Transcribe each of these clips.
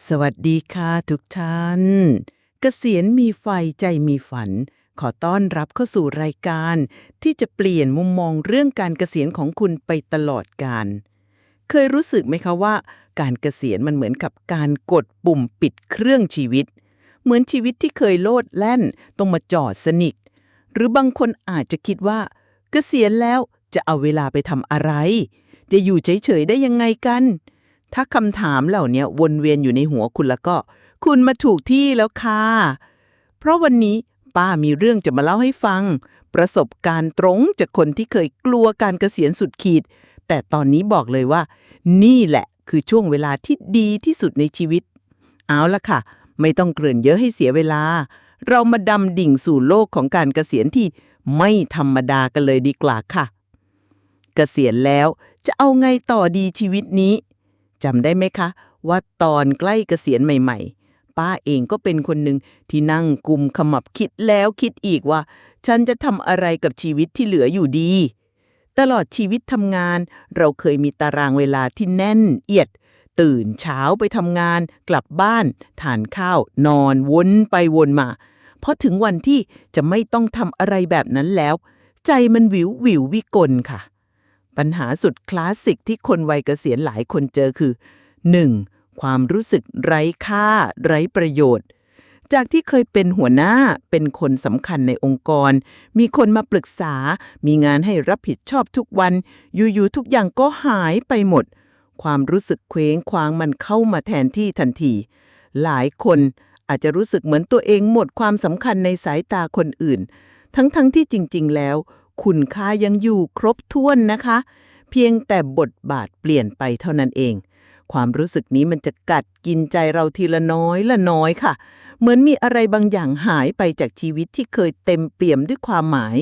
สวัสดีค่ะทุกท่านเกษียณมีไฟใจมีฝันขอต้อนรับเข้าสู่รายการที่จะเปลี่ยนมุมมองเรื่องการเกษียณของคุณไปตลอดกาลเคยรู้สึกไหมคะว่าการเกษียณมันเหมือนกับการกดปุ่มปิดเครื่องชีวิตเหมือนชีวิตที่เคยโลดแล่นต้องมาจอดสนิทหรือบางคนอาจจะคิดว่าเกษียณแล้วจะเอาเวลาไปทำอะไรจะอยู่เฉยๆได้ยังไงกันถ้าคำถามเหล่านี้วนเวียนอยู่ในหัวคุณแล้วก็คุณมาถูกที่แล้วค่ะเพราะวันนี้ป้ามีเรื่องจะมาเล่าให้ฟังประสบการณ์ตรงจากคนที่เคยกลัวการเกษียณสุดขีดแต่ตอนนี้บอกเลยว่านี่แหละคือช่วงเวลาที่ดีที่สุดในชีวิตเอาละค่ะไม่ต้องเกริ่นเยอะให้เสียเวลาเรามาดำดิ่งสู่โลกของการเกษียณที่ไม่ธรรมดากันเลยดีกว่าค่ะเกษียณแล้วจะเอาไงต่อดีชีวิตนี้จำได้ไหมคะว่าตอนใกล้เกษียณใหม่ๆป้าเองก็เป็นคนหนึ่งที่นั่งกุมขมับคิดแล้วคิดอีกว่าฉันจะทำอะไรกับชีวิตที่เหลืออยู่ดีตลอดชีวิตทำงานเราเคยมีตารางเวลาที่แน่นเอียดตื่นเช้าไปทำงานกลับบ้านทานข้าวนอนวนไปวนมาพอถึงวันที่จะไม่ต้องทำอะไรแบบนั้นแล้วใจมันวิววิววิกลค่ะปัญหาสุดคลาสสิกที่คนวัยเกษียณหลายคนเจอคือ 1. ความรู้สึกไร้ค่าไร้ประโยชน์จากที่เคยเป็นหัวหน้าเป็นคนสำคัญในองค์กรมีคนมาปรึกษามีงานให้รับผิดชอบทุกวันอยู่ๆทุกอย่างก็หายไปหมดความรู้สึกเคว้งคว้างมันเข้ามาแทนที่ทันทีหลายคนอาจจะรู้สึกเหมือนตัวเองหมดความสำคัญในสายตาคนอื่นทั้งที่จริงๆแล้วคุณค่ายังอยู่ครบถ้วนนะคะเพียงแต่บทบาทเปลี่ยนไปเท่านั้นเองความรู้สึกนี้มันจะกัดกินใจเราทีละน้อยละน้อยค่ะเหมือนมีอะไรบางอย่างหายไปจากชีวิตที่เคยเต็มเปี่ยมด้วยความหมาย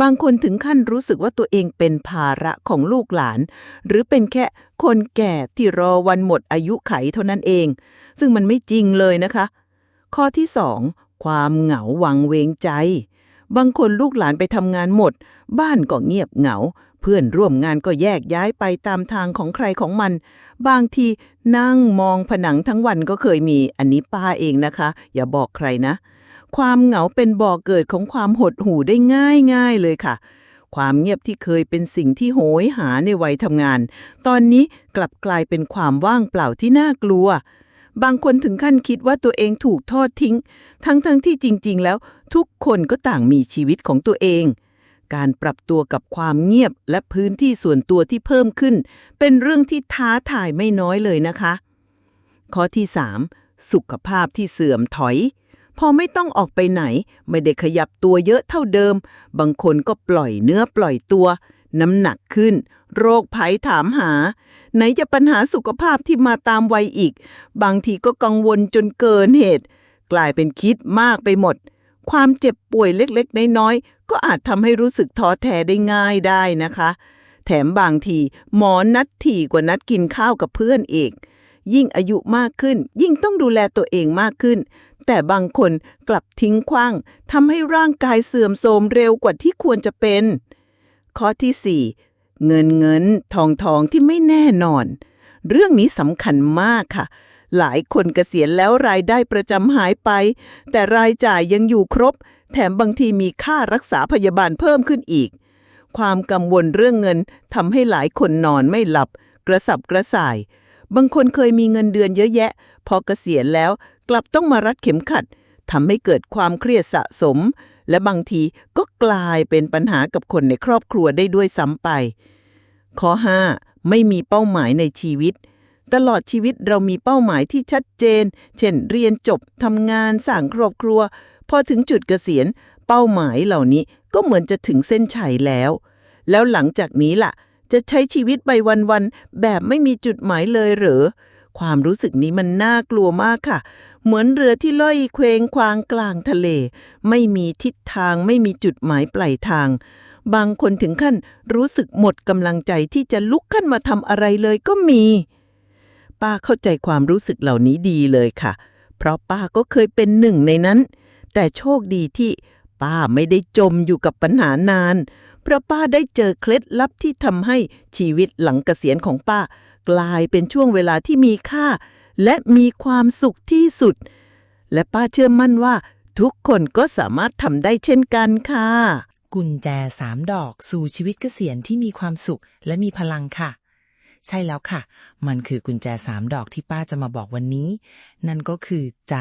บางคนถึงขั้นรู้สึกว่าตัวเองเป็นภาระของลูกหลานหรือเป็นแค่คนแก่ที่รอวันหมดอายุไขเท่านั้นเองซึ่งมันไม่จริงเลยนะคะข้อที่2ความเหงาวังเวงใจบางคนลูกหลานไปทำงานหมดบ้านก็เงียบเหงาเพื่อนร่วมงานก็แยกย้ายไปตามทางของใครของมันบางทีนั่งมองผนังทั้งวันก็เคยมีอันนี้ป้าเองนะคะอย่าบอกใครนะความเหงาเป็นบ่อเกิดของความหดหู่ได้ง่ายๆเลยค่ะความเงียบที่เคยเป็นสิ่งที่โหยหาในวัยทำงานตอนนี้กลับกลายเป็นความว่างเปล่าที่น่ากลัวบางคนถึงขั้นคิดว่าตัวเองถูกทอดทิ้งทั้งที่จริงๆแล้วทุกคนก็ต่างมีชีวิตของตัวเองการปรับตัวกับความเงียบและพื้นที่ส่วนตัวที่เพิ่มขึ้นเป็นเรื่องที่ท้าทายไม่น้อยเลยนะคะข้อที่3สุขภาพที่เสื่อมถอยพอไม่ต้องออกไปไหนไม่ได้ขยับตัวเยอะเท่าเดิมบางคนก็ปล่อยเนื้อปล่อยตัวน้ำหนักขึ้นโรคภัยถามหาไหนจะปัญหาสุขภาพที่มาตามวัยอีกบางทีก็กังวลจนเกินเหตุกลายเป็นคิดมากไปหมดความเจ็บป่วยเล็กๆน้อยๆก็อาจทำให้รู้สึกท้อแท้ได้ง่ายได้นะคะแถมบางทีหมอนัดถี่กว่านัดกินข้าวกับเพื่อนอีกยิ่งอายุมากขึ้นยิ่งต้องดูแลตัวเองมากขึ้นแต่บางคนกลับทิ้งขว้างทำให้ร่างกายเสื่อมโทรมเร็วกว่าที่ควรจะเป็นข้อที่4เงินทองที่ไม่แน่นอนเรื่องนี้สำคัญมากค่ะหลายคนเกษียณแล้วรายได้ประจำหายไปแต่รายจ่ายยังอยู่ครบแถมบางทีมีค่ารักษาพยาบาลเพิ่มขึ้นอีกความกังวลเรื่องเงินทำให้หลายคนนอนไม่หลับกระสับกระส่ายบางคนเคยมีเงินเดือนเยอะแยะพอเกษียณแล้วกลับต้องมารัดเข็มขัดทำให้เกิดความเครียดสะสมและบางทีก็กลายเป็นปัญหากับคนในครอบครัวได้ด้วยซ้ำไปข้อ5ไม่มีเป้าหมายในชีวิตตลอดชีวิตเรามีเป้าหมายที่ชัดเจนเช่นเรียนจบทำงานสร้างครอบครัวพอถึงจุดเกษียณเป้าหมายเหล่านี้ก็เหมือนจะถึงเส้นชัยแล้วหลังจากนี้ล่ะจะใช้ชีวิตไปวันๆแบบไม่มีจุดหมายเลยเหรอความรู้สึกนี้มันน่ากลัวมากค่ะเหมือนเรือที่ล่อยเคว้งคว้างกลางทะเลไม่มีทิศทางไม่มีจุดหมายปลายทางบางคนถึงขั้นรู้สึกหมดกำลังใจที่จะลุกขึ้นมาทำอะไรเลยก็มีป้าเข้าใจความรู้สึกเหล่านี้ดีเลยค่ะเพราะป้าก็เคยเป็นหนึ่งในนั้นแต่โชคดีที่ป้าไม่ได้จมอยู่กับปัญหานานเพราะป้าได้เจอเคล็ดลับที่ทำให้ชีวิตหลังเกษียณของป้ากลายเป็นช่วงเวลาที่มีค่า และมีความสุขที่สุดและป้าเชื่อมั่นว่าทุกคนก็สามารถทำได้เช่นกันค่ะกุญแจ3 ดอกสู่ชีวิตเกษียณที่มีความสุขและมีพลังค่ะใช่แล้วค่ะมันคือกุญแจ3 ดอกที่ป้าจะมาบอกวันนี้นั่นก็คือใจ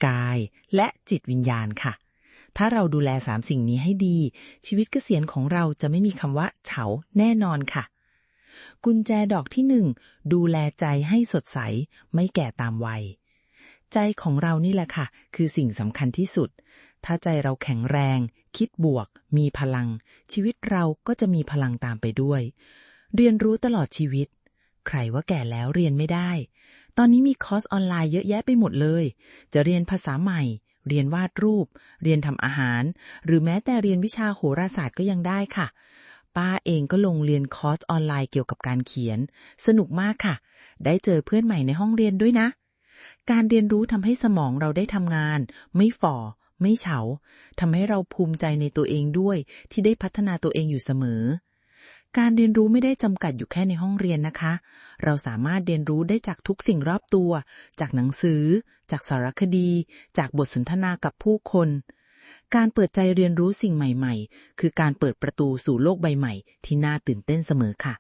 กายและจิตวิญญาณค่ะถ้าเราดูแล3 สิ่งนี้ให้ดีชีวิตเกษียณของเราจะไม่มีคำว่าเฉาแน่นอนค่ะกุญแจดอกที่1ดูแลใจให้สดใสไม่แก่ตามวัยใจของเรานี่แหละค่ะคือสิ่งสำคัญที่สุดถ้าใจเราแข็งแรงคิดบวกมีพลังชีวิตเราก็จะมีพลังตามไปด้วยเรียนรู้ตลอดชีวิตใครว่าแก่แล้วเรียนไม่ได้ตอนนี้มีคอร์สออนไลน์เยอะแยะไปหมดเลยจะเรียนภาษาใหม่เรียนวาดรูปเรียนทำอาหารหรือแม้แต่เรียนวิชาโหราศาสตร์ก็ยังได้ค่ะป้าเองก็ลงเรียนคอร์สออนไลน์เกี่ยวกับการเขียนสนุกมากค่ะได้เจอเพื่อนใหม่ในห้องเรียนด้วยนะการเรียนรู้ทำให้สมองเราได้ทำงานไม่ฝ่อไม่เฉาทำให้เราภูมิใจในตัวเองด้วยที่ได้พัฒนาตัวเองอยู่เสมอการเรียนรู้ไม่ได้จำกัดอยู่แค่ในห้องเรียนนะคะเราสามารถเรียนรู้ได้จากทุกสิ่งรอบตัวจากหนังสือจากสารคดีจากบทสนทนากับผู้คนการเปิดใจเรียนรู้สิ่งใหม่ๆคือการเปิดประตูสู่โลกใบใหม่ที่น่าตื่นเต้นเสมอค่ะ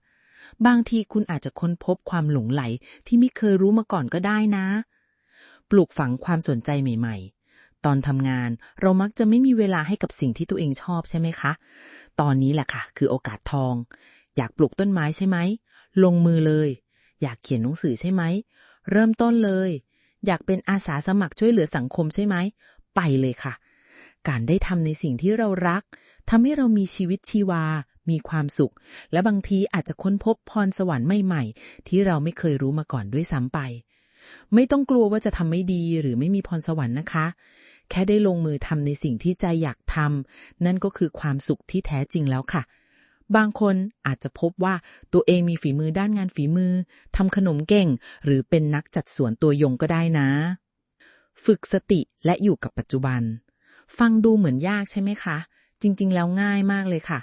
บางทีคุณอาจจะค้นพบความหลงใหลที่ไม่เคยรู้มาก่อนก็ได้นะปลูกฝังความสนใจใหม่ๆตอนทำงานเรามักจะไม่มีเวลาให้กับสิ่งที่ตัวเองชอบใช่ไหมคะตอนนี้แหละค่ะคือโอกาสทองอยากปลูกต้นไม้ใช่ไหมลงมือเลยอยากเขียนหนังสือใช่ไหมเริ่มต้นเลยอยากเป็นอาสาสมัครช่วยเหลือสังคมใช่ไหมไปเลยค่ะการได้ทำในสิ่งที่เรารักทำให้เรามีชีวิตชีวามีความสุขและบางทีอาจจะค้นพบพรสวรรค์ใหม่ๆที่เราไม่เคยรู้มาก่อนด้วยซ้ำไปไม่ต้องกลัวว่าจะทำไม่ดีหรือไม่มีพรสวรรค์นะคะแค่ได้ลงมือทำในสิ่งที่ใจอยากทำนั่นก็คือความสุขที่แท้จริงแล้วค่ะบางคนอาจจะพบว่าตัวเองมีฝีมือด้านงานฝีมือทำขนมเก่งหรือเป็นนักจัดสวนตัวยงก็ได้นะฝึกสติและอยู่กับปัจจุบันฟังดูเหมือนยากใช่ไหมคะจริงๆแล้วง่ายมากเลยค่ะ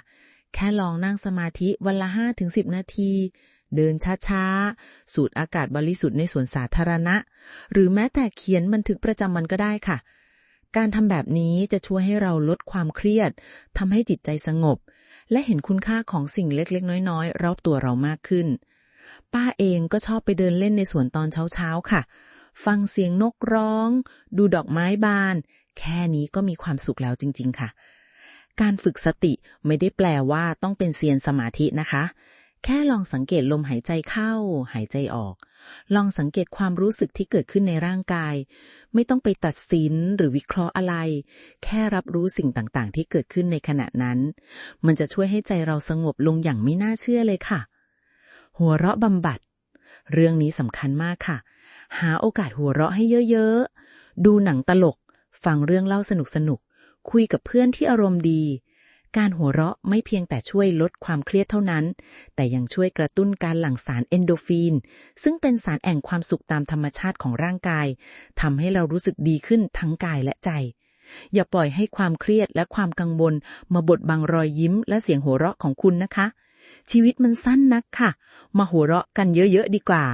แค่ลองนั่งสมาธิวันละ 5-10 นาทีเดินช้าๆสูดอากาศบริสุทธิ์ในสวนสาธารณะหรือแม้แต่เขียนบันทึกประจำวันก็ได้ค่ะการทำแบบนี้จะช่วยให้เราลดความเครียดทำให้จิตใจสงบและเห็นคุณค่าของสิ่งเล็กๆน้อยๆรอบตัวเรามากขึ้นป้าเองก็ชอบไปเดินเล่นในสวนตอนเช้าๆค่ะฟังเสียงนกร้องดูดอกไม้บานแค่นี้ก็มีความสุขแล้วจริงๆค่ะการฝึกสติไม่ได้แปลว่าต้องเป็นเซียนสมาธินะคะแค่ลองสังเกตลมหายใจเข้าหายใจออกลองสังเกตความรู้สึกที่เกิดขึ้นในร่างกายไม่ต้องไปตัดสินหรือวิเคราะห์อะไรแค่รับรู้สิ่งต่างๆที่เกิดขึ้นในขณะนั้นมันจะช่วยให้ใจเราสงบลงอย่างไม่น่าเชื่อเลยค่ะหัวเราะบำบัดเรื่องนี้สำคัญมากค่ะหาโอกาสหัวเราะให้เยอะๆดูหนังตลกฟังเรื่องเล่าสนุกๆคุยกับเพื่อนที่อารมณ์ดีการหัวเราะไม่เพียงแต่ช่วยลดความเครียดเท่านั้นแต่ยังช่วยกระตุ้นการหลั่งสารเอนโดรฟินซึ่งเป็นสารแห่งความสุขตามธรรมชาติของร่างกายทำให้เรารู้สึกดีขึ้นทั้งกายและใจอย่าปล่อยให้ความเครียดและความกังวลมาบดบังรอยยิ้มและเสียงหัวเราะของคุณนะคะชีวิตมันสั้นนักค่ะมาหัวเราะกันเยอะๆดีกว่า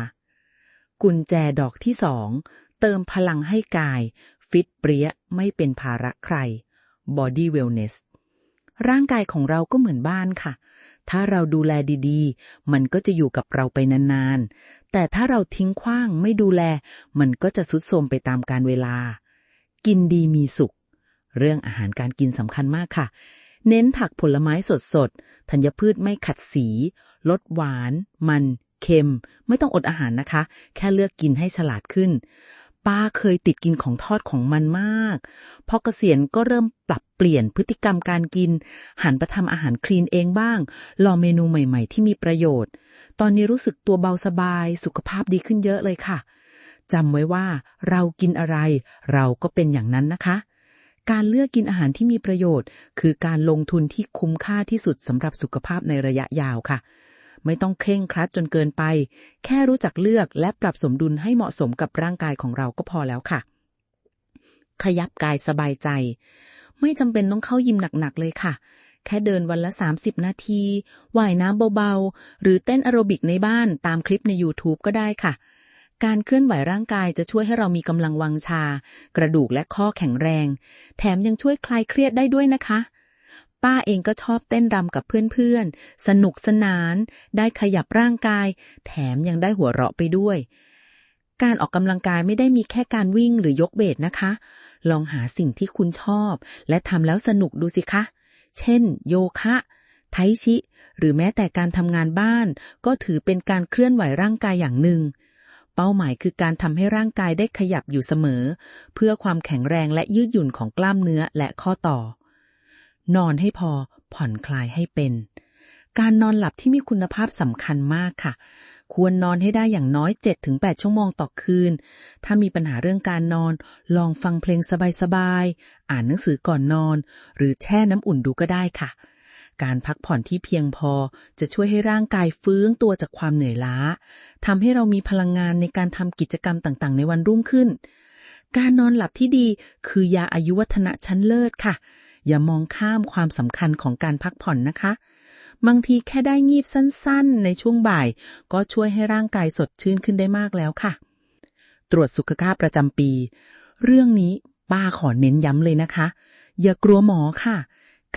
กุญแจดอกที่2เติมพลังให้กายฟิตเปรี้ยไม่เป็นภาระใคร Body Wellnessร่างกายของเราก็เหมือนบ้านค่ะถ้าเราดูแลดีๆมันก็จะอยู่กับเราไปนานๆแต่ถ้าเราทิ้งขว้างไม่ดูแลมันก็จะทรุดโทรมไปตามกาลเวลากินดีมีสุขเรื่องอาหารการกินสำคัญมากค่ะเน้นผักผลไม้สดๆธัญพืชไม่ขัดสีลดหวานมันเค็มไม่ต้องอดอาหารนะคะแค่เลือกกินให้ฉลาดขึ้นป้าเคยติดกินของทอดของมันมากพอเกษียณก็เริ่มปรับเปลี่ยนพฤติกรรมการกินหันไปทำอาหารคลีนเองบ้างลองเมนูใหม่ๆที่มีประโยชน์ตอนนี้รู้สึกตัวเบาสบายสุขภาพดีขึ้นเยอะเลยค่ะจำไว้ว่าเรากินอะไรเราก็เป็นอย่างนั้นนะคะการเลือกกินอาหารที่มีประโยชน์คือการลงทุนที่คุ้มค่าที่สุดสำหรับสุขภาพในระยะยาวค่ะไม่ต้องเคร่งครัดจนเกินไปแค่รู้จักเลือกและปรับสมดุลให้เหมาะสมกับร่างกายของเราก็พอแล้วค่ะขยับกายสบายใจไม่จำเป็นต้องเข้ายิมหนักๆเลยค่ะแค่เดินวันละ30 นาทีว่ายน้ำเบาๆหรือเต้นแอโรบิกในบ้านตามคลิปใน YouTube ก็ได้ค่ะ การเคลื่อนไหวร่างกายจะช่วยให้เรามีกำลังวังชา กระดูกและข้อแข็งแรง แถมยังช่วยคลายเครียดได้ด้วยนะคะ ป้าเองก็ชอบเต้นรำกับเพื่อนๆ สนุกสนาน ได้ขยับร่างกาย แถมยังได้หัวเราะไปด้วย การออกกำลังกายไม่ได้มีแค่การวิ่งหรือยกเวทนะคะ ลองหาสิ่งที่คุณชอบและทำแล้วสนุกดูสิคะ เช่น โยคะ ไทชิ หรือแม้แต่การทำงานบ้าน ก็ถือเป็นการเคลื่อนไหวร่างกายอย่างหนึ่ง เป้าหมายคือการทำให้ร่างกายได้ขยับอยู่เสมอ เพื่อความแข็งแรงและยืดหยุ่นของกล้ามเนื้อและข้อต่อ นอนให้พอ ผ่อนคลายให้เป็น การนอนหลับที่มีคุณภาพสำคัญมากค่ะ ควรนอนให้ได้อย่างน้อย 7-8 ชั่วโมงต่อคืน ถ้ามีปัญหาเรื่องการนอน ลองฟังเพลงสบายๆ อ่านหนังสือก่อนนอน หรือแช่น้ำอุ่นดูก็ได้ค่ะ การพักผ่อนที่เพียงพอจะช่วยให้ร่างกายฟื้นตัวจากความเหนื่อยล้า ทำให้เรามีพลังงานในการทำกิจกรรมต่างๆในวันรุ่งขึ้น การนอนหลับที่ดีคือยาอายุวัฒนะชั้นเลิศค่ะ อย่ามองข้ามความสำคัญของการพักผ่อนนะคะ บางทีแค่ได้งีบสั้นๆในช่วงบ่ายก็ช่วยให้ร่างกายสดชื่นขึ้นได้มากแล้วค่ะ ตรวจสุขภาพประจำปี เรื่องนี้ป้าขอเน้นย้ำเลยนะคะ อย่ากลัวหมอค่ะ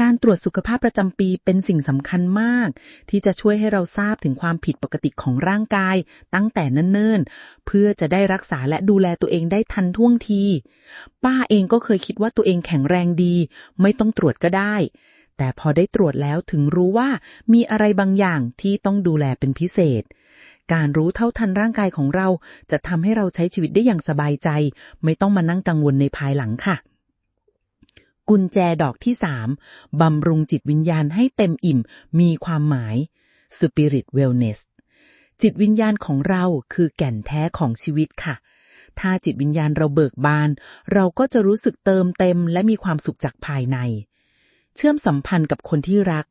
การตรวจสุขภาพประจำปีเป็นสิ่งสำคัญมากที่จะช่วยให้เราทราบถึงความผิดปกติของร่างกายตั้งแต่เนิ่นๆเพื่อจะได้รักษาและดูแลตัวเองได้ทันท่วงทีป้าเองก็เคยคิดว่าตัวเองแข็งแรงดีไม่ต้องตรวจก็ได้แต่พอได้ตรวจแล้วถึงรู้ว่ามีอะไรบางอย่างที่ต้องดูแลเป็นพิเศษการรู้เท่าทันร่างกายของเราจะทำให้เราใช้ชีวิตได้อย่างสบายใจไม่ต้องมานั่งกังวลในภายหลังค่ะกุญแจดอกที่ 3 บำรุงจิตวิญญาณให้เต็มอิ่มมีความหมาย Spirit Wellness จิตวิญญาณของเราคือแก่นแท้ของชีวิตค่ะถ้าจิตวิญญาณเราเบิกบานเราก็จะรู้สึกเติมเต็มและมีความสุขจากภายในเชื่อมสัมพันธ์กับคนที่รัก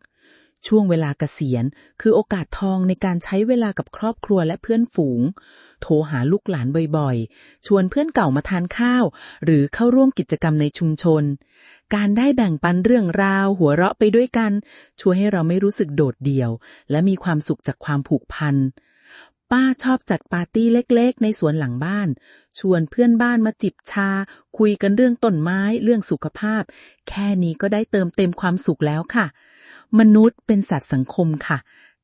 ช่วงเวลาเกษียณคือโอกาสทองในการใช้เวลากับครอบครัวและเพื่อนฝูงโทรหาลูกหลานบ่อยๆชวนเพื่อนเก่ามาทานข้าวหรือเข้าร่วมกิจกรรมในชุมชนการได้แบ่งปันเรื่องราวหัวเราะไปด้วยกันช่วยให้เราไม่รู้สึกโดดเดี่ยวและมีความสุขจากความผูกพันป้าชอบจัดปาร์ตี้เล็กๆในสวนหลังบ้านชวนเพื่อนบ้านมาจิบชาคุยกันเรื่องต้นไม้เรื่องสุขภาพแค่นี้ก็ได้เติมเต็มความสุขแล้วค่ะมนุษย์เป็นสัตว์สังคมค่ะ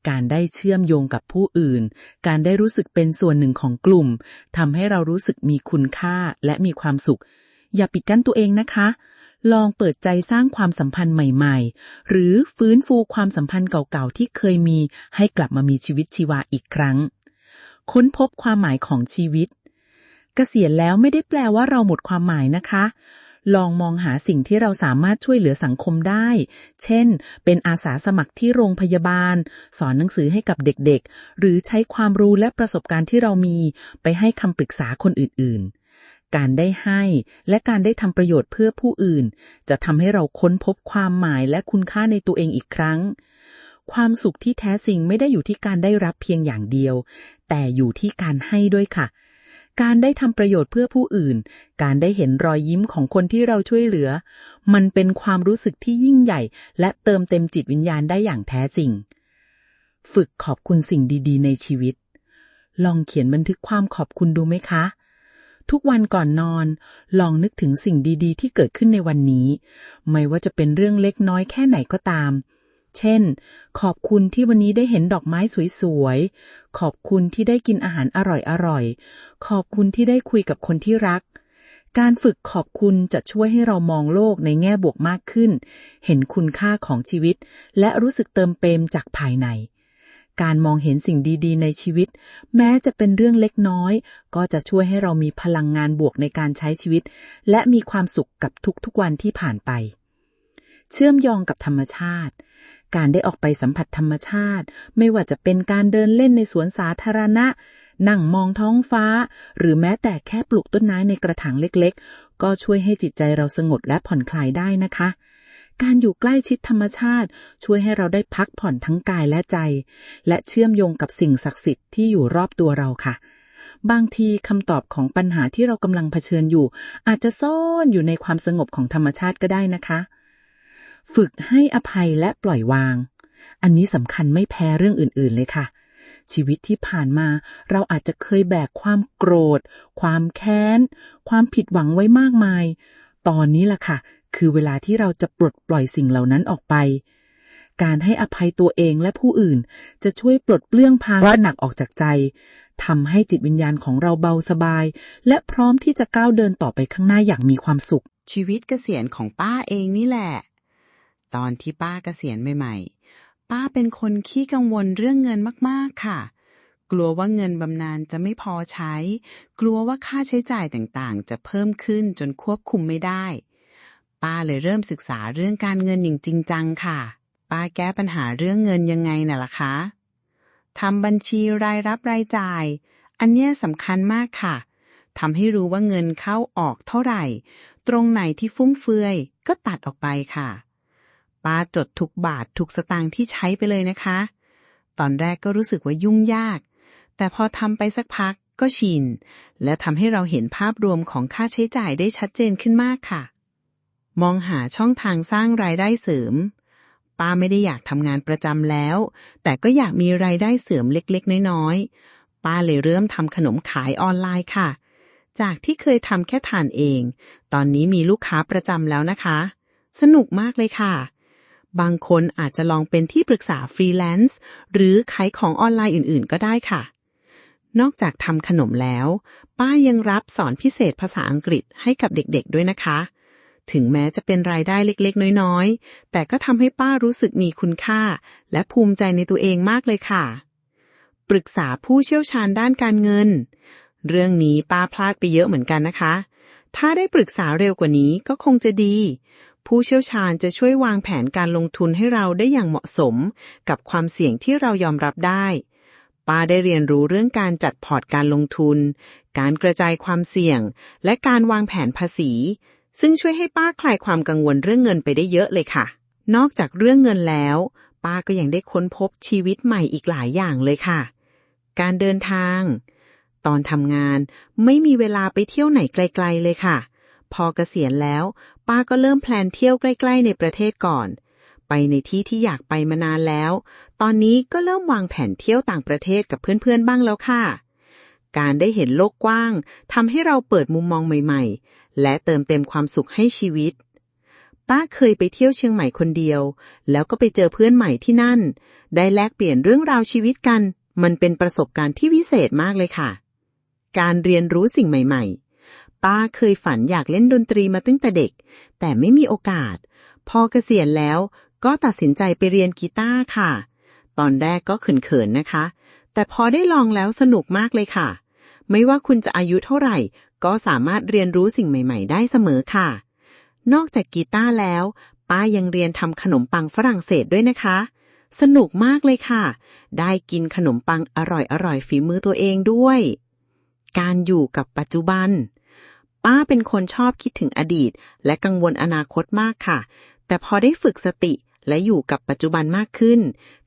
การได้เชื่อมโยงกับผู้อื่นการได้รู้สึกเป็นส่วนหนึ่งของกลุ่มทำให้เรารู้สึกมีคุณค่าและมีความสุขอย่าปิดกั้นตัวเองนะคะลองเปิดใจสร้างความสัมพันธ์ใหม่ๆหรือฟื้นฟูความสัมพันธ์เก่าๆที่เคยมีให้กลับมามีชีวิตชีวาอีกครั้งค้นพบความหมายของชีวิตเกษียณแล้วไม่ได้แปลว่าเราหมดความหมายนะคะลองมองหาสิ่งที่เราสามารถช่วยเหลือสังคมได้เช่นเป็นอาสาสมัครที่โรงพยาบาลสอนหนังสือให้กับเด็กๆหรือใช้ความรู้และประสบการณ์ที่เรามีไปให้คำปรึกษาคนอื่นๆการได้ให้และการได้ทำประโยชน์เพื่อผู้อื่นจะทำให้เราค้นพบความหมายและคุณค่าในตัวเองอีกครั้งความสุขที่แท้จริงไม่ได้อยู่ที่การได้รับเพียงอย่างเดียวแต่อยู่ที่การให้ด้วยค่ะการได้ทำประโยชน์เพื่อผู้อื่นการได้เห็นรอยยิ้มของคนที่เราช่วยเหลือมันเป็นความรู้สึกที่ยิ่งใหญ่และเติมเต็มจิตวิญญาณได้อย่างแท้จริงฝึกขอบคุณสิ่งดีๆในชีวิตลองเขียนบันทึกความขอบคุณดูไหมคะทุกวันก่อนนอนลองนึกถึงสิ่งดีๆที่เกิดขึ้นในวันนี้ไม่ว่าจะเป็นเรื่องเล็กน้อยแค่ไหนก็ตามเช่นขอบคุณที่วันนี้ได้เห็นดอกไม้สวยๆขอบคุณที่ได้กินอาหารอร่อยๆขอบคุณที่ได้คุยกับคนที่รักการฝึกขอบคุณจะช่วยให้เรามองโลกในแง่บวกมากขึ้นเห็นคุณค่าของชีวิตและรู้สึกเติมเต็มจากภายในการมองเห็นสิ่งดีๆในชีวิตแม้จะเป็นเรื่องเล็กน้อยก็จะช่วยให้เรามีพลังงานบวกในการใช้ชีวิตและมีความสุขกับทุกๆวันที่ผ่านไปเชื่อมโยงกับธรรมชาติการได้ออกไปสัมผัสธรรมชาติไม่ว่าจะเป็นการเดินเล่นในสวนสาธารณะนั่งมองท้องฟ้าหรือแม้แต่แค่ปลูกต้นไม้ในกระถางเล็กๆก็ช่วยให้จิตใจเราสงบและผ่อนคลายได้นะคะการอยู่ใกล้ชิดธรรมชาติช่วยให้เราได้พักผ่อนทั้งกายและใจและเชื่อมโยงกับสิ่งศักดิ์สิทธิ์ที่อยู่รอบตัวเราค่ะบางทีคำตอบของปัญหาที่เรากำลังเผชิญอยู่อาจจะซ่อนอยู่ในความสงบของธรรมชาติก็ได้นะคะฝึกให้อภัยและปล่อยวางอันนี้สำคัญไม่แพ้เรื่องอื่นๆเลยค่ะ ชีวิตที่ผ่านมาเราอาจจะเคยแบกความโกรธความแค้นความผิดหวังไว้มากมายตอนนี้ล่ะค่ะคือเวลาที่เราจะปลดปล่อยสิ่งเหล่านั้นออกไปการให้อภัยตัวเองและผู้อื่นจะช่วยปลดเปลื้องภาระหนักออกจากใจทำให้จิตวิญญาณของเราเบาสบายและพร้อมที่จะก้าวเดินต่อไปข้างหน้าอย่างมีความสุขชีวิตเกษียณของป้าเองนี่แหละตอนที่ป้าเกษียณใหม่ๆป้าเป็นคนขี้กังวลเรื่องเงินมากๆค่ะกลัวว่าเงินบำนาญจะไม่พอใช้กลัวว่าค่าใช้จ่ายต่างๆจะเพิ่มขึ้นจนควบคุมไม่ได้ป้าเลยเริ่มศึกษาเรื่องการเงินอย่างจริงจังค่ะป้าแก้ปัญหาเรื่องเงินยังไงน่ะล่ะคะทำบัญชีรายรับรายจ่ายอันเนี้ยสำคัญมากค่ะทำให้รู้ว่าเงินเข้าออกเท่าไหร่ตรงไหนที่ฟุ่มเฟือยก็ตัดออกไปค่ะป้าจดทุกบาททุกสตางค์ที่ใช้ไปเลยนะคะตอนแรกก็รู้สึกว่ายุ่งยากแต่พอทำไปสักพักก็ชินและทำให้เราเห็นภาพรวมของค่าใช้จ่ายได้ชัดเจนขึ้นมากค่ะมองหาช่องทางสร้างรายได้เสริมป้าไม่ได้อยากทำงานประจำแล้วแต่ก็อยากมีรายได้เสริมเล็กๆน้อยๆป้าเลยเริ่มทำขนมขายออนไลน์ค่ะจากที่เคยทำแค่ทานเองตอนนี้มีลูกค้าประจำแล้วนะคะสนุกมากเลยค่ะบางคนอาจจะลองเป็นที่ปรึกษาฟรีแลนซ์หรือขายของออนไลน์อื่นๆก็ได้ค่ะนอกจากทำขนมแล้วป้ายังรับสอนพิเศษภาษาอังกฤษให้กับเด็กๆด้วยนะคะถึงแม้จะเป็นรายได้เล็กๆน้อยๆแต่ก็ทำให้ป้ารู้สึกมีคุณค่าและภูมิใจในตัวเองมากเลยค่ะปรึกษาผู้เชี่ยวชาญด้านการเงินเรื่องนี้ป้าพลาดไปเยอะเหมือนกันนะคะถ้าได้ปรึกษาเร็วกว่านี้ก็คงจะดีผู้เชี่ยวชาญจะช่วยวางแผนการลงทุนให้เราได้อย่างเหมาะสมกับความเสี่ยงที่เรายอมรับได้ป้าได้เรียนรู้เรื่องการจัดพอร์ตการลงทุนการกระจายความเสี่ยงและการวางแผนภาษีซึ่งช่วยให้ป้าคลายความกังวลเรื่องเงินไปได้เยอะเลยค่ะนอกจากเรื่องเงินแล้วป้าก็ยังได้ค้นพบชีวิตใหม่อีกหลายอย่างเลยค่ะการเดินทางตอนทำงานไม่มีเวลาไปเที่ยวไหนไกลๆเลยค่ะพอเกษียณแล้วป้าก็เริ่มแพลนเที่ยวใกล้ๆในประเทศก่อนไปในที่ที่อยากไปมานานแล้วตอนนี้ก็เริ่มวางแผนเที่ยวต่างประเทศกับเพื่อนๆบ้างแล้วค่ะการได้เห็นโลกกว้างทำให้เราเปิดมุมมองใหม่ๆและเติมเต็มความสุขให้ชีวิตป้าเคยไปเที่ยวเชียงใหม่คนเดียวแล้วก็ไปเจอเพื่อนใหม่ที่นั่นได้แลกเปลี่ยนเรื่องราวชีวิตกันมันเป็นประสบการณ์ที่วิเศษมากเลยค่ะการเรียนรู้สิ่งใหม่ๆป้าเคยฝันอยากเล่นดนตรีมาตั้งแต่เด็กแต่ไม่มีโอกาสพอเกษียณแล้วก็ตัดสินใจไปเรียนกีตาร์ค่ะตอนแรกก็เขินๆนะคะแต่พอได้ลองแล้วสนุกมากเลยค่ะไม่ว่าคุณจะอายุเท่าไหร่ก็สามารถเรียนรู้สิ่งใหม่ๆได้เสมอค่ะนอกจากกีตาร์แล้วป้ายังเรียนทำขนมปังฝรั่งเศสด้วยนะคะสนุกมากเลยค่ะได้กินขนมปังอร่อยๆฝีมือตัวเองด้วยการอยู่กับปัจจุบันป้าเป็นคนชอบคิดถึงอดีตและกังวลอนาคตมากค่ะแต่พอได้ฝึกสติและอยู่กับปัจจุบันมากขึ้น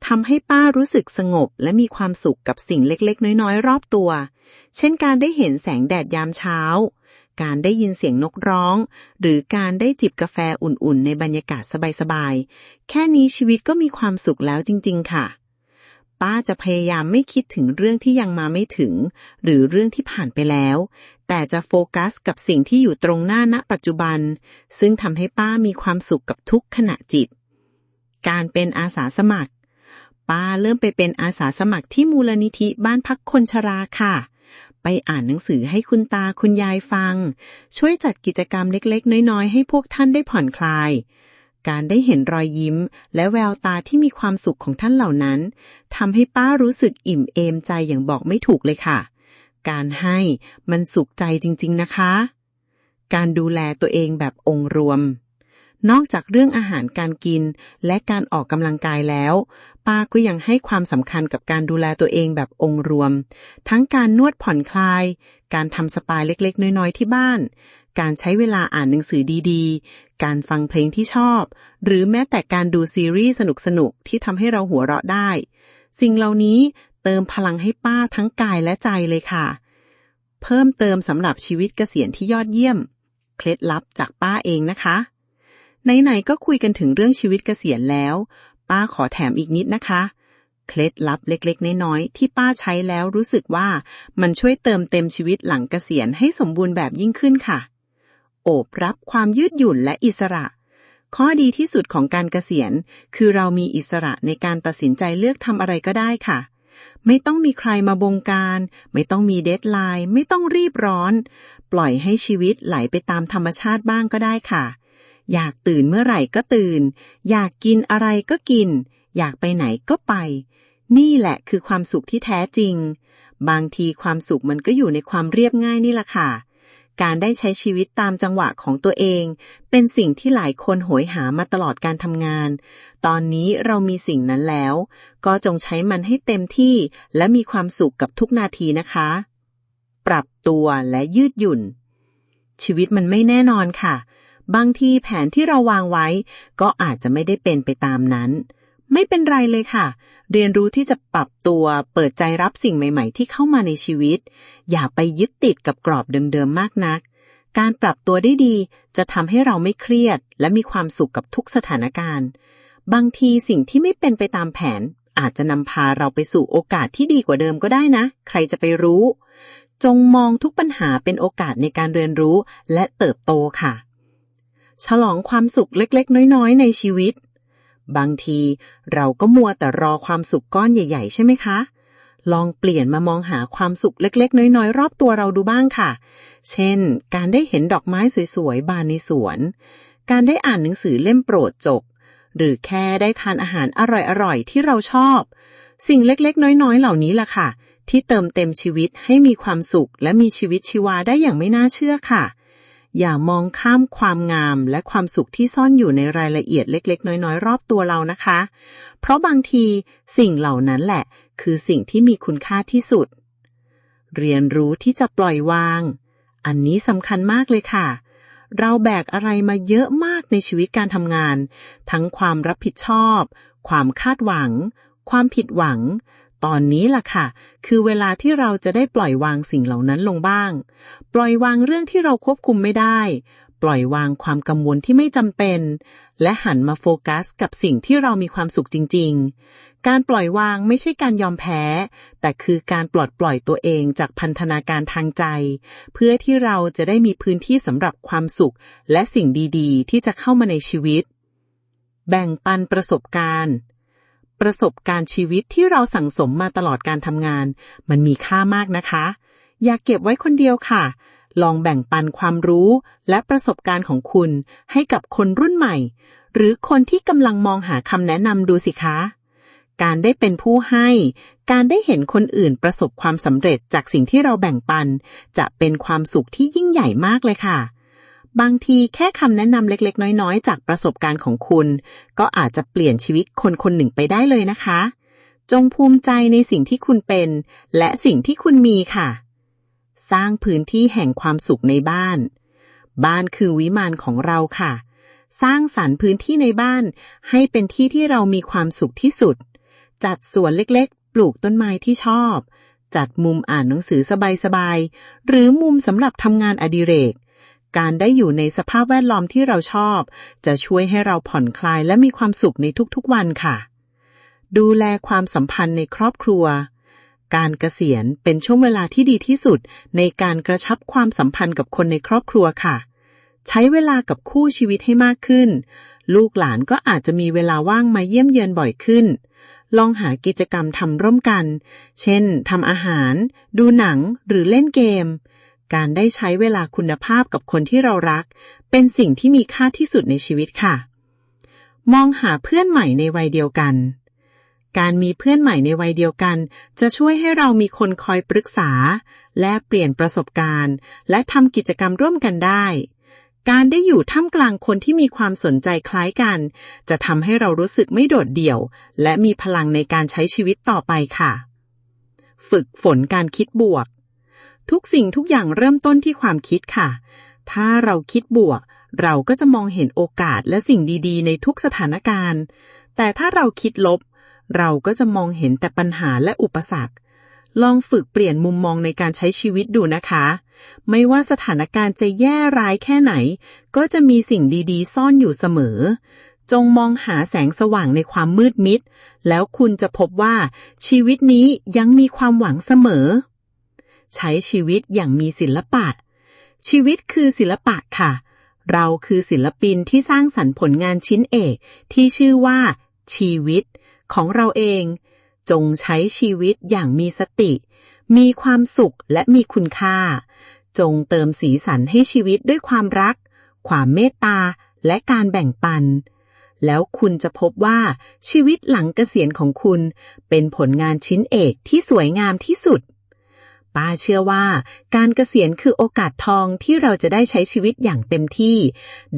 ทำให้ป้ารู้สึกสงบและมีความสุขกับสิ่งเล็กๆน้อยๆรอบตัวเช่นการได้เห็นแสงแดดยามเช้าการได้ยินเสียงนกร้องหรือการได้จิบกาแฟอุ่นๆในบรรยากาศสบายๆแค่นี้ชีวิตก็มีความสุขแล้วจริงๆค่ะป้าจะพยายามไม่คิดถึงเรื่องที่ยังมาไม่ถึงหรือเรื่องที่ผ่านไปแล้วแต่จะโฟกัสกับสิ่งที่อยู่ตรงหน้าณปัจจุบันซึ่งทำให้ป้ามีความสุขกับทุกขณะจิตการเป็นอาสาสมัครป้าเริ่มไปเป็นอาสาสมัครที่มูลนิธิบ้านพักคนชราค่ะไปอ่านหนังสือให้คุณตาคุณยายฟังช่วยจัดกิจกรรมเล็กๆน้อยๆให้พวกท่านได้ผ่อนคลายการได้เห็นรอยยิ้มและแววตาที่มีความสุขของท่านเหล่านั้นทำให้ป้ารู้สึกอิ่มเอมใจอย่างบอกไม่ถูกเลยค่ะการให้มันสุขใจจริงๆนะคะการดูแลตัวเองแบบองค์รวมนอกจากเรื่องอาหารการกินและการออกกำลังกายแล้วป้าก็ยังให้ความสำคัญกับการดูแลตัวเองแบบองค์รวมทั้งการนวดผ่อนคลายการทำสปาเล็กๆน้อยๆที่บ้านการใช้เวลาอ่านหนังสือดีๆการฟังเพลงที่ชอบหรือแม้แต่การดูซีรีส์สนุกๆที่ทำให้เราหัวเราะได้สิ่งเหล่านี้เติมพลังให้ป้าทั้งกายและใจเลยค่ะเพิ่มเติมสำหรับชีวิตเกษียณที่ยอดเยี่ยมเคล็ดลับจากป้าเองนะคะไหนๆก็คุยกันถึงเรื่องชีวิตเกษียณแล้วป้าขอแถมอีกนิดนะคะ เคล็ดลับเล็กๆน้อยๆที่ป้าใช้แล้วรู้สึกว่ามันช่วยเติมเต็มชีวิตหลังเกษียณให้สมบูรณ์แบบยิ่งขึ้นค่ะโอบรับความยืดหยุ่นและอิสระข้อดีที่สุดของการเกษียณคือเรามีอิสระในการตัดสินใจเลือกทำอะไรก็ได้ค่ะไม่ต้องมีใครมาบงการไม่ต้องมีเดดไลน์ไม่ต้องรีบร้อนปล่อยให้ชีวิตไหลไปตามธรรมชาติบ้างก็ได้ค่ะอยากตื่นเมื่อไหร่ก็ตื่นอยากกินอะไรก็กินอยากไปไหนก็ไปนี่แหละคือความสุขที่แท้จริงบางทีความสุขมันก็อยู่ในความเรียบง่ายนี่แหละค่ะการได้ใช้ชีวิตตามจังหวะของตัวเองเป็นสิ่งที่หลายคนโหยหามาตลอดการทำงานตอนนี้เรามีสิ่งนั้นแล้วก็จงใช้มันให้เต็มที่และมีความสุขกับทุกนาทีนะคะปรับตัวและยืดหยุ่นชีวิตมันไม่แน่นอนค่ะบางทีแผนที่เราวางไว้ก็อาจจะไม่ได้เป็นไปตามนั้นไม่เป็นไรเลยค่ะเรียนรู้ที่จะปรับตัวเปิดใจรับสิ่งใหม่ๆที่เข้ามาในชีวิตอย่าไปยึดติดกับกรอบเดิมๆมากนักการปรับตัวได้ดีจะทำให้เราไม่เครียดและมีความสุขกับทุกสถานการณ์บางทีสิ่งที่ไม่เป็นไปตามแผนอาจจะนำพาเราไปสู่โอกาสที่ดีกว่าเดิมก็ได้นะใครจะไปรู้จงมองทุกปัญหาเป็นโอกาสในการเรียนรู้และเติบโตค่ะฉลองความสุขเล็กๆน้อยๆในชีวิตบางทีเราก็มัวแต่รอความสุขก้อนใหญ่ๆใช่ไหมคะลองเปลี่ยนมามองหาความสุขเล็กๆน้อยๆรอบตัวเราดูบ้างค่ะเช่นการได้เห็นดอกไม้สวยๆบานในสวนการได้อ่านหนังสือเล่มโปรดจบหรือแค่ได้ทานอาหารอร่อยๆที่เราชอบสิ่งเล็กๆน้อยๆเหล่านี้ล่ะค่ะที่เติมเต็มชีวิตให้มีความสุขและมีชีวิตชีวาได้อย่างไม่น่าเชื่อค่ะอย่ามองข้ามความงามและความสุขที่ซ่อนอยู่ในรายละเอียดเล็กๆน้อยๆรอบตัวเรานะคะเพราะบางทีสิ่งเหล่านั้นแหละคือสิ่งที่มีคุณค่าที่สุดเรียนรู้ที่จะปล่อยวางอันนี้สำคัญมากเลยค่ะเราแบกอะไรมาเยอะมากในชีวิตการทำงานทั้งความรับผิดชอบความคาดหวังความผิดหวังตอนนี้ล่ะค่ะคือเวลาที่เราจะได้ปล่อยวางสิ่งเหล่านั้นลงบ้างปล่อยวางเรื่องที่เราควบคุมไม่ได้ปล่อยวางความกังวลที่ไม่จำเป็นและหันมาโฟกัสกับสิ่งที่เรามีความสุขจริงๆการปล่อยวางไม่ใช่การยอมแพ้แต่คือการปลดปล่อยตัวเองจากพันธนาการทางใจเพื่อที่เราจะได้มีพื้นที่สำหรับความสุขและสิ่งดีๆที่จะเข้ามาในชีวิตแบ่งปันประสบการณ์ชีวิตที่เราสั่งสมมาตลอดการทำงานมันมีค่ามากนะคะอย่าเก็บไว้คนเดียวค่ะลองแบ่งปันความรู้และประสบการณ์ของคุณให้กับคนรุ่นใหม่หรือคนที่กำลังมองหาคำแนะนำดูสิคะการได้เป็นผู้ให้การได้เห็นคนอื่นประสบความสำเร็จจากสิ่งที่เราแบ่งปันจะเป็นความสุขที่ยิ่งใหญ่มากเลยค่ะบางทีแค่คำแนะนำเล็กๆน้อยๆจากประสบการณ์ของคุณก็อาจจะเปลี่ยนชีวิตคนคนหนึ่งไปได้เลยนะคะจงภูมิใจในสิ่งที่คุณเป็นและสิ่งที่คุณมีค่ะสร้างพื้นที่แห่งความสุขในบ้านคือวิมานของเราค่ะสร้างสรรค์พื้นที่ในบ้านให้เป็นที่ที่เรามีความสุขที่สุดจัดสวนเล็กๆปลูกต้นไม้ที่ชอบจัดมุมอ่านหนังสือสบายๆหรือมุมสำหรับทำงานอดิเรกการได้อยู่ในสภาพแวดล้อมที่เราชอบจะช่วยให้เราผ่อนคลายและมีความสุขในทุกๆวันค่ะดูแลความสัมพันธ์ในครอบครัวการเกษียณเป็นช่วงเวลาที่ดีที่สุดในการกระชับความสัมพันธ์กับคนในครอบครัวค่ะใช้เวลากับคู่ชีวิตให้มากขึ้นลูกหลานก็อาจจะมีเวลาว่างมาเยี่ยมเยือนบ่อยขึ้นลองหากิจกรรมทำร่วมกันเช่นทำอาหารดูหนังหรือเล่นเกมการได้ใช้เวลาคุณภาพกับคนที่เรารักเป็นสิ่งที่มีค่าที่สุดในชีวิตค่ะมองหาเพื่อนใหม่ในวัยเดียวกันการมีเพื่อนใหม่ในวัยเดียวกันจะช่วยให้เรามีคนคอยปรึกษาแลกเปลี่ยนประสบการณ์และทำกิจกรรมร่วมกันได้การได้อยู่ท่ามกลางคนที่มีความสนใจคล้ายกันจะทำให้เรารู้สึกไม่โดดเดี่ยวและมีพลังในการใช้ชีวิตต่อไปค่ะฝึกฝนการคิดบวกทุกสิ่งทุกอย่างเริ่มต้นที่ความคิดค่ะถ้าเราคิดบวกเราก็จะมองเห็นโอกาสและสิ่งดีๆในทุกสถานการณ์แต่ถ้าเราคิดลบเราก็จะมองเห็นแต่ปัญหาและอุปสรรคลองฝึกเปลี่ยนมุมมองในการใช้ชีวิตดูนะคะไม่ว่าสถานการณ์จะแย่ร้ายแค่ไหนก็จะมีสิ่งดีๆซ่อนอยู่เสมอ จงมองหาแสงสว่างในความมืดมิดแล้วคุณจะพบว่าชีวิตนี้ยังมีความหวังเสมอใช้ชีวิตอย่างมีศิลปะชีวิตคือศิลปะค่ะเราคือศิลปินที่สร้างสรรค์ผลงานชิ้นเอกที่ชื่อว่าชีวิตของเราเองจงใช้ชีวิตอย่างมีสติมีความสุขและมีคุณค่าจงเติมสีสันให้ชีวิตด้วยความรักความเมตตาและการแบ่งปันแล้วคุณจะพบว่าชีวิตหลังเกษียณของคุณเป็นผลงานชิ้นเอกที่สวยงามที่สุดป้าเชื่อว่าการเกษียณคือโอกาสทองที่เราจะได้ใช้ชีวิตอย่างเต็มที่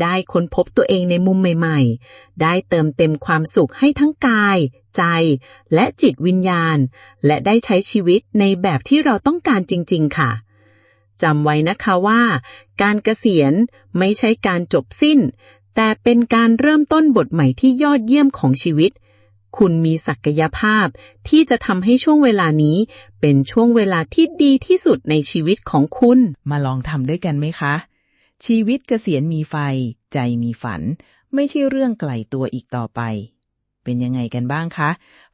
ได้ค้นพบตัวเองในมุมใหม่ๆได้เติมเต็มความสุขให้ทั้งกายใจและจิตวิญญาณและได้ใช้ชีวิตในแบบที่เราต้องการจริงๆค่ะจำไว้นะคะว่าการเกษียณไม่ใช่การจบสิ้นแต่เป็นการเริ่มต้นบทใหม่ที่ยอดเยี่ยมของชีวิตคุณมีศักยภาพที่จะทำให้ช่วงเวลานี้เป็นช่วงเวลาที่ดีที่สุดในชีวิตของคุณมาลองทำด้วยกันไหมคะชีวิตเกษียณมีไฟใจมีฝันไม่ใช่เรื่องไกลตัวอีกต่อไปเป็นยังไงกันบ้างคะ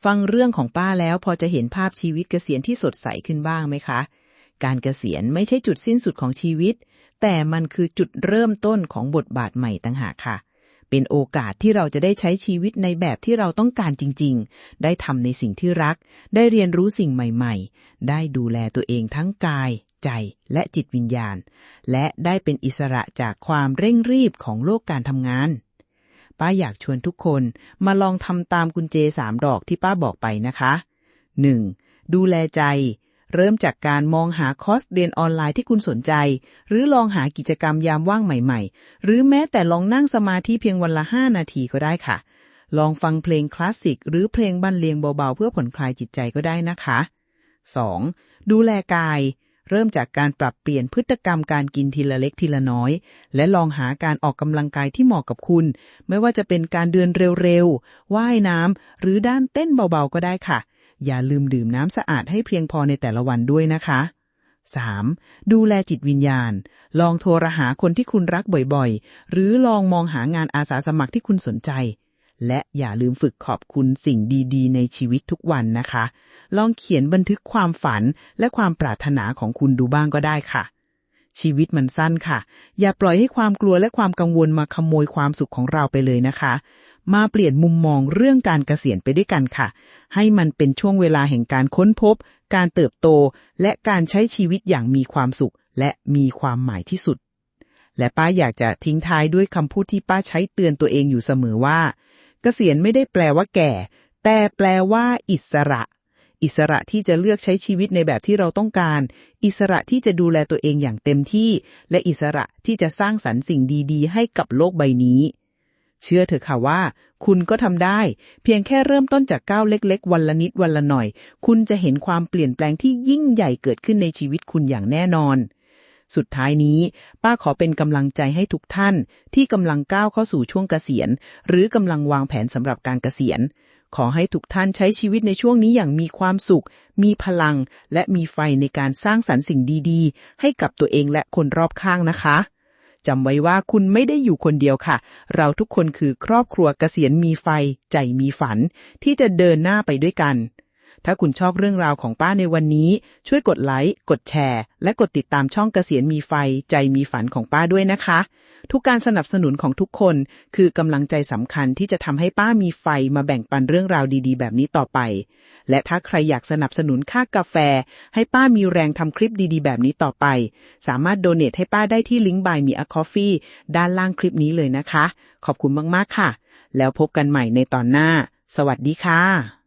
ฟังเรื่องของป้าแล้วพอจะเห็นภาพชีวิตเกษียณที่สดใสขึ้นบ้างไหมคะการเกษียณไม่ใช่จุดสิ้นสุดของชีวิตแต่มันคือจุดเริ่มต้นของบทบาทใหม่ต่างหากค่ะเป็นโอกาสที่เราจะได้ใช้ชีวิตในแบบที่เราต้องการจริงๆได้ทำในสิ่งที่รักได้เรียนรู้สิ่งใหม่ๆได้ดูแลตัวเองทั้งกายใจและจิตวิญญาณและได้เป็นอิสระจากความเร่งรีบของโลกการทำงานป้าอยากชวนทุกคนมาลองทำตามกุญแจ3 ดอกที่ป้าบอกไปนะคะ 1. ดูแลใจเริ่มจากการมองหาคอร์สเรียนออนไลน์ที่คุณสนใจหรือลองหากิจกรรมยามว่างใหม่ๆหรือแม้แต่ลองนั่งสมาธิเพียงวันละ5 นาทีก็ได้ค่ะลองฟังเพลงคลาสสิกหรือเพลงบรรเลงเบาๆเพื่อผ่อนคลายจิตใจก็ได้นะคะ 2. ดูแลกายเริ่มจากการปรับเปลี่ยนพฤติกรรมการกินทีละเล็กทีละน้อยและลองหาการออกกำลังกายที่เหมาะกับคุณไม่ว่าจะเป็นการเดินเร็วๆว่ายน้ำหรือด้านเต้นเบาๆก็ได้ค่ะอย่าลืมดื่มน้ำสะอาดให้เพียงพอในแต่ละวันด้วยนะคะ 3. ดูแลจิตวิญญาณลองโทรหาคนที่คุณรักบ่อยๆหรือลองมองหางานอาสาสมัครที่คุณสนใจและอย่าลืมฝึกขอบคุณสิ่งดีๆในชีวิตทุกวันนะคะลองเขียนบันทึกความฝันและความปรารถนาของคุณดูบ้างก็ได้ค่ะชีวิตมันสั้นค่ะอย่าปล่อยให้ความกลัวและความกังวลมาขโมยความสุขของเราไปเลยนะคะมาเปลี่ยนมุมมองเรื่องการเกษียณไปด้วยกันค่ะให้มันเป็นช่วงเวลาแห่งการค้นพบการเติบโตและการใช้ชีวิตอย่างมีความสุขและมีความหมายที่สุดและป้าอยากจะทิ้งท้ายด้วยคำพูดที่ป้าใช้เตือนตัวเองอยู่เสมอว่าเกษียณไม่ได้แปลว่าแก่แต่แปลว่าอิสระอิสระที่จะเลือกใช้ชีวิตในแบบที่เราต้องการอิสระที่จะดูแลตัวเองอย่างเต็มที่และอิสระที่จะสร้างสรรค์สิ่งดีๆให้กับโลกใบนี้เชื่อเถอะค่ะว่าคุณก็ทำได้เพียงแค่เริ่มต้นจากก้าวเล็กๆวันละนิดวันละหน่อยคุณจะเห็นความเปลี่ยนแปลงที่ยิ่งใหญ่เกิดขึ้นในชีวิตคุณอย่างแน่นอนสุดท้ายนี้ป้าขอเป็นกำลังใจให้ทุกท่านที่กำลังก้าวเข้าสู่ช่วงเกษียณหรือกำลังวางแผนสำหรับการเกษียณขอให้ทุกท่านใช้ชีวิตในช่วงนี้อย่างมีความสุขมีพลังและมีไฟในการสร้างสรรค์สิ่งดีๆให้กับตัวเองและคนรอบข้างนะคะจำไว้ว่าคุณไม่ได้อยู่คนเดียวค่ะเราทุกคนคือครอบครัวเกษียณมีไฟใจมีฝันที่จะเดินหน้าไปด้วยกันถ้าคุณชอบเรื่องราวของป้าในวันนี้ช่วยกดไลค์กดแชร์และกดติดตามช่องเกษียณมีไฟใจมีฝันของป้าด้วยนะคะทุกการสนับสนุนของทุกคนคือกำลังใจสำคัญที่จะทำให้ป้ามีไฟมาแบ่งปันเรื่องราวดีๆแบบนี้ต่อไปและถ้าใครอยากสนับสนุนค่ากาแฟให้ป้ามีแรงทำคลิปดีๆแบบนี้ต่อไปสามารถโดเนทให้ป้าได้ที่ลิงก์ Buy Me a Coffee ด้านล่างคลิปนี้เลยนะคะขอบคุณมากๆค่ะแล้วพบกันใหม่ในตอนหน้าสวัสดีค่ะ